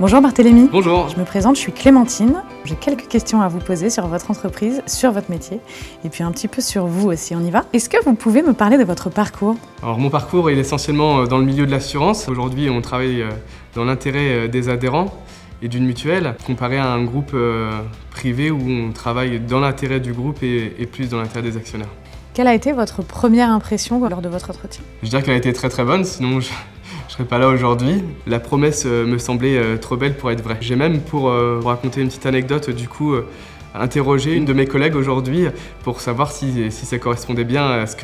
Bonjour Barthélémy. Bonjour. Je me présente, je suis Clémentine. J'ai quelques questions à vous poser sur votre entreprise, sur votre métier et puis un petit peu sur vous aussi, on y va? Est-ce que vous pouvez me parler de votre parcours? Alors mon parcours il est essentiellement dans le milieu de l'assurance. Aujourd'hui on travaille dans l'intérêt des adhérents et d'une mutuelle, comparé à un groupe privé où on travaille dans l'intérêt du groupe et plus dans l'intérêt des actionnaires. Quelle a été votre première impression lors de votre entretien? Je dirais qu'elle a été très très bonne, sinon je serais pas là aujourd'hui. La promesse me semblait trop belle pour être vraie. J'ai même, pour raconter une petite anecdote, du coup, interrogé une de mes collègues aujourd'hui pour savoir si ça correspondait bien à ce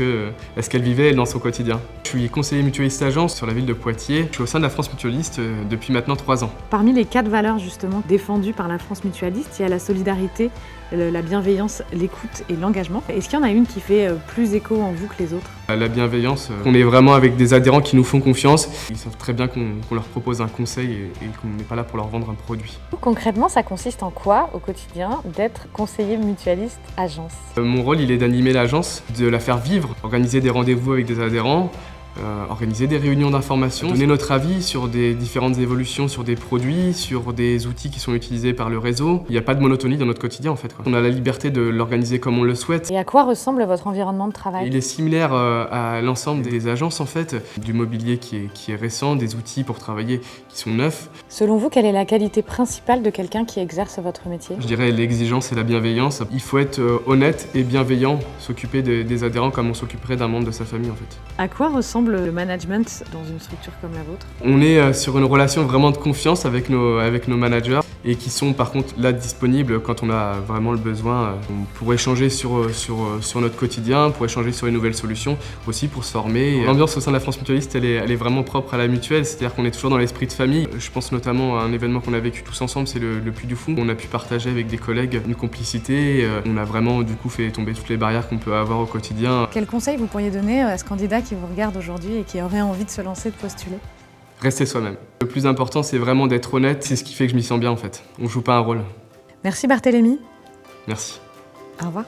qu'elle vivait dans son quotidien. Je suis conseiller mutualiste agence sur la ville de Poitiers. Je suis au sein de la France Mutualiste depuis maintenant 3 ans. Parmi les 4 valeurs justement défendues par la France Mutualiste, il y a la solidarité, la bienveillance, l'écoute et l'engagement. Est-ce qu'il y en a une qui fait plus écho en vous que les autres? La bienveillance, on est vraiment avec des adhérents qui nous font confiance. Ils savent très bien qu'on leur propose un conseil et qu'on n'est pas là pour leur vendre un produit. Concrètement, ça consiste en quoi au quotidien d'être conseiller mutualiste agence? Mon rôle, il est d'animer l'agence, de la faire vivre, organiser des rendez-vous avec des adhérents, organiser des réunions d'information, donner notre avis sur des différentes évolutions, sur des produits, sur des outils qui sont utilisés par le réseau. Il n'y a pas de monotonie dans notre quotidien en fait. On a la liberté de l'organiser comme on le souhaite. Et à quoi ressemble votre environnement de travail? Il est similaire à l'ensemble des agences en fait, du mobilier qui est récent, des outils pour travailler qui sont neufs. Selon vous, quelle est la qualité principale de quelqu'un qui exerce votre métier? Je dirais l'exigence et la bienveillance. Il faut être honnête et bienveillant, s'occuper des adhérents comme on s'occuperait d'un membre de sa famille en fait. À quoi ressemble le management dans une structure comme la vôtre? On est sur une relation vraiment de confiance avec nos managers et qui sont par contre là disponibles quand on a vraiment le besoin pour échanger sur notre quotidien, pour échanger sur les nouvelles solutions, aussi pour se former. L'ambiance au sein de la France Mutualiste, elle est vraiment propre à la mutuelle, c'est-à-dire qu'on est toujours dans l'esprit de famille. Je pense notamment à un événement qu'on a vécu tous ensemble, c'est le Puy du Fou. On a pu partager avec des collègues une complicité, on a vraiment du coup fait tomber toutes les barrières qu'on peut avoir au quotidien. Quel conseil vous pourriez donner à ce candidat qui vous regarde aujourd'hui et qui aurait envie de se lancer, de postuler? Restez soi-même. Le plus important, c'est vraiment d'être honnête, c'est ce qui fait que je m'y sens bien en fait. On joue pas un rôle. Merci Barthélémy. Merci. Au revoir.